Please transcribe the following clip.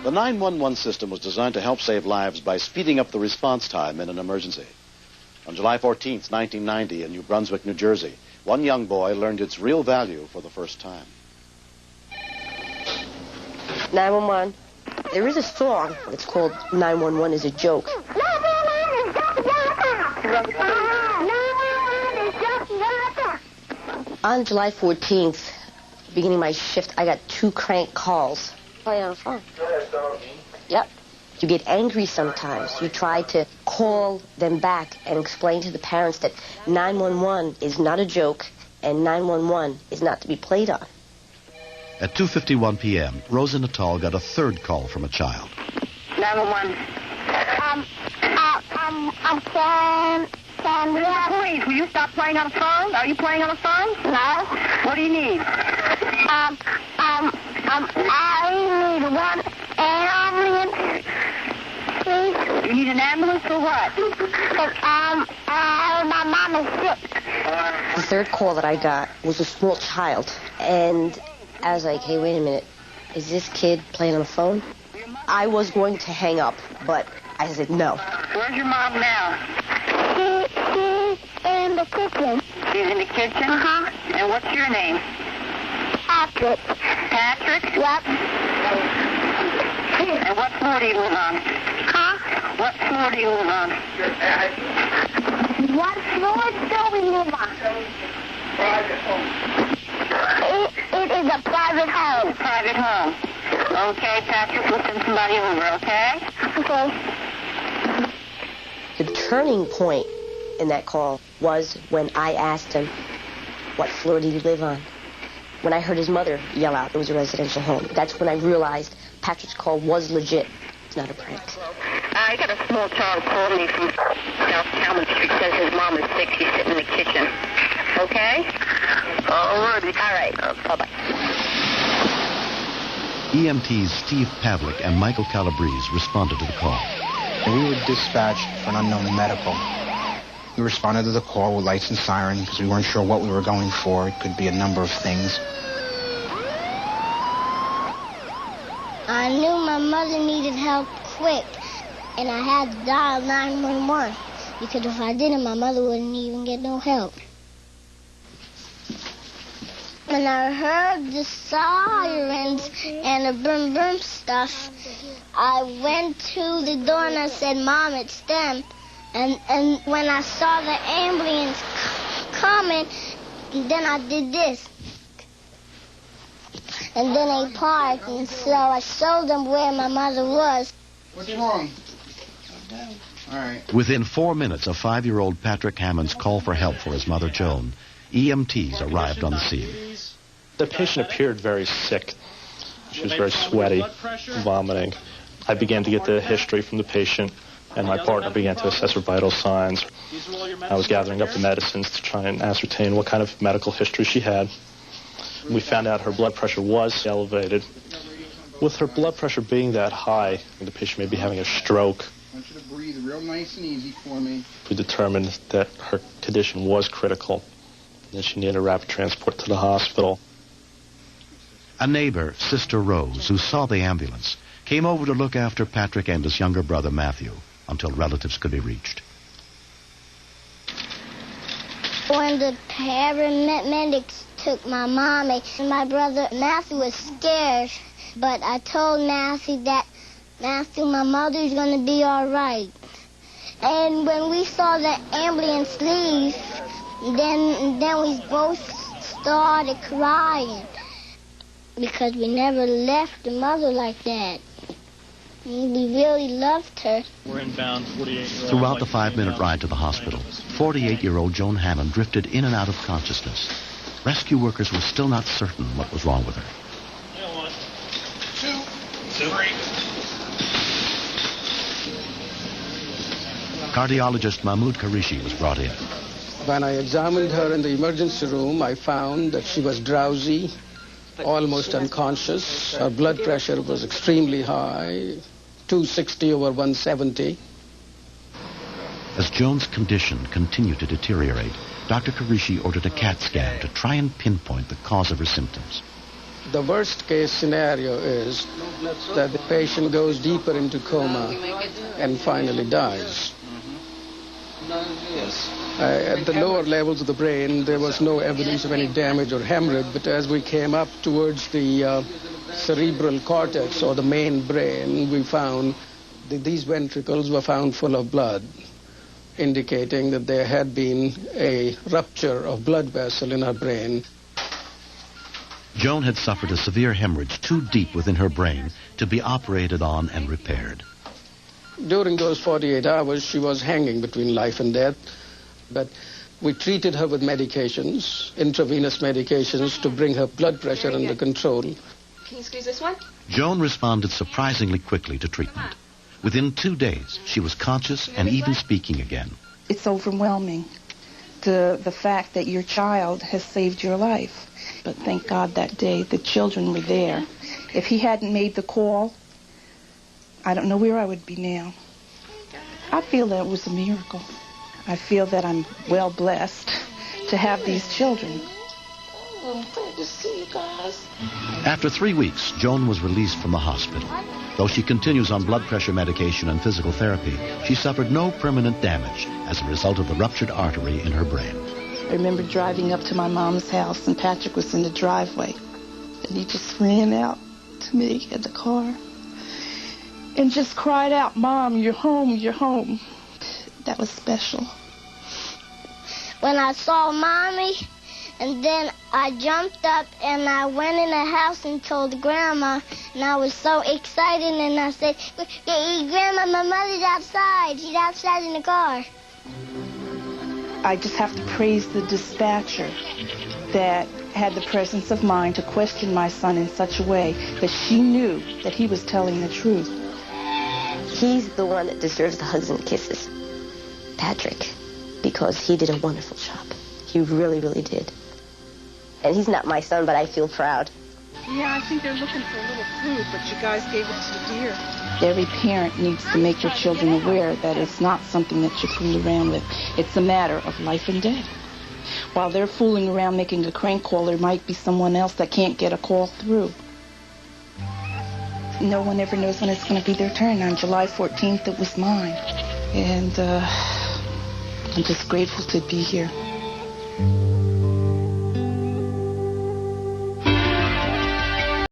The 911 system was designed to help save lives by speeding up the response time in an emergency. On July 14th, 1990, in New Brunswick, New Jersey, one young boy learned its real value for the first time. 911. There is a song. It's called 911 is a Joke. On July 14th, beginning my shift, I got 2 crank calls. Play on the phone. Yep. You get angry sometimes. You try to call them back and explain to the parents that 911 is not a joke and 911 is not to be played on. At 2:51 p.m., Rosa Natal got a third call from a child. 911. I'm Sandra. Please, will you stop playing on the phone? Are you playing on the phone? No. What do you need? I need one ambulance. Please. You need an ambulance for what? My mom is sick. The third call that I got was a small child, and I was like, hey, wait a minute. Is this kid playing on the phone? I was going to hang up, but I said no. Where's your mom now? She's in the kitchen. She's in the kitchen? Uh-huh. And what's your name? Patrick. Patrick? Yep. And what floor do you live on? Huh? What floor do you live on? What floor do we live on? Private home. It is a private home. Private home. Okay, Patrick, we'll send somebody over, okay? Okay. The turning point in that call was when I asked him, what floor do you live on? When I heard his mother yell out, it was a residential home. That's when I realized Patrick's call was legit. It's not a prank. I got a small child called me from South Talmud Street. Says his mom is sick. She's sitting in the kitchen. Okay? Alrighty. All right. Bye-bye. EMTs Steve Pavlik and Michael Calabrese responded to the call. We were dispatched for an unknown medical. We responded to the call with lights and siren because we weren't sure what we were going for. It could be a number of things. I knew my mother needed help quick, and I had to dial 911 because if I didn't, my mother wouldn't even get no help. When I heard the sirens and the boom boom stuff, I went to the door and I said, Mom, it's them. And when I saw the ambulance coming, then I did this. And then they parked, and so I showed them where my mother was. What's wrong? All right. Within 4 minutes of 5-year-old Patrick Hammond's call for help for his mother, Joan, EMTs arrived on the scene. The patient appeared very sick. She was very sweaty, vomiting. I began to get the history from the patient, and my partner began to assess her vital signs. I was gathering up the medicines to try and ascertain what kind of medical history she had. We found out her blood pressure was elevated. With her blood pressure being that high, the patient may be having a stroke. I want you to breathe real nice and easy for me. We determined that her condition was critical, and that she needed a rapid transport to the hospital. A neighbor, Sister Rose, who saw the ambulance, came over to look after Patrick and his younger brother, Matthew, until relatives could be reached. When the paramedics took my mommy, my brother Matthew was scared, but I told Matthew that, Matthew, my mother's going to be all right. And when we saw the ambulance leave, then we both started crying because we never left the mother like that. We really loved her. We're inbound 48-year-old. Throughout the 5-minute ride to the hospital, 48-year-old Joan Hammond drifted in and out of consciousness. Rescue workers were still not certain what was wrong with her. 1, 2, 3. Cardiologist Mahmoud Qureshi was brought in. When I examined her in the emergency room, I found that she was drowsy, almost unconscious. Her blood pressure was extremely high, 260/170. As Joan's condition continued to deteriorate, Dr. Qureshi ordered a CAT scan to try and pinpoint the cause of her symptoms. The worst case scenario is that the patient goes deeper into coma and finally dies. At the lower levels of the brain, there was no evidence of any damage or hemorrhage, but as we came up towards the cerebral cortex, or the main brain, we found that these ventricles were found full of blood, indicating that there had been a rupture of blood vessel in her brain. Joan had suffered a severe hemorrhage too deep within her brain to be operated on and repaired. During those 48 hours, she was hanging between life and death, but we treated her with medications, intravenous medications, to bring her blood pressure under control. Can you squeeze this one? Joan responded surprisingly quickly to treatment. Within 2 days, she was conscious and even speaking again. It's overwhelming, the fact that your child has saved your life. But thank God that day the children were there. If he hadn't made the call, I don't know where I would be now. I feel that it was a miracle. I feel that I'm well blessed to have these children. I'm glad to see you guys. After 3 weeks, Joan was released from the hospital. Though she continues on blood pressure medication and physical therapy, she suffered no permanent damage as a result of the ruptured artery in her brain. I remember driving up to my mom's house, and Patrick was in the driveway. And he just ran out to me in the car and just cried out, "Mom, you're home, you're home." That was special. When I saw Mommy, and then I jumped up and I went in the house and told Grandma, and I was so excited, and I said, "Grandma, my mother's outside. She's outside in the car." I just have to praise the dispatcher that had the presence of mind to question my son in such a way that she knew that he was telling the truth. He's the one that deserves the hugs and kisses, Patrick, because he did a wonderful job. He really, really did. And he's not my son, but I feel proud. Yeah, I think they're looking for a little food, but you guys gave it to the deer. Every parent needs to make their children aware that it's not something that you fool around with. It's a matter of life and death. While they're fooling around making a crank call, there might be someone else that can't get a call through. No one ever knows when it's going to be their turn. On July 14th, it was mine. And I'm just grateful to be here.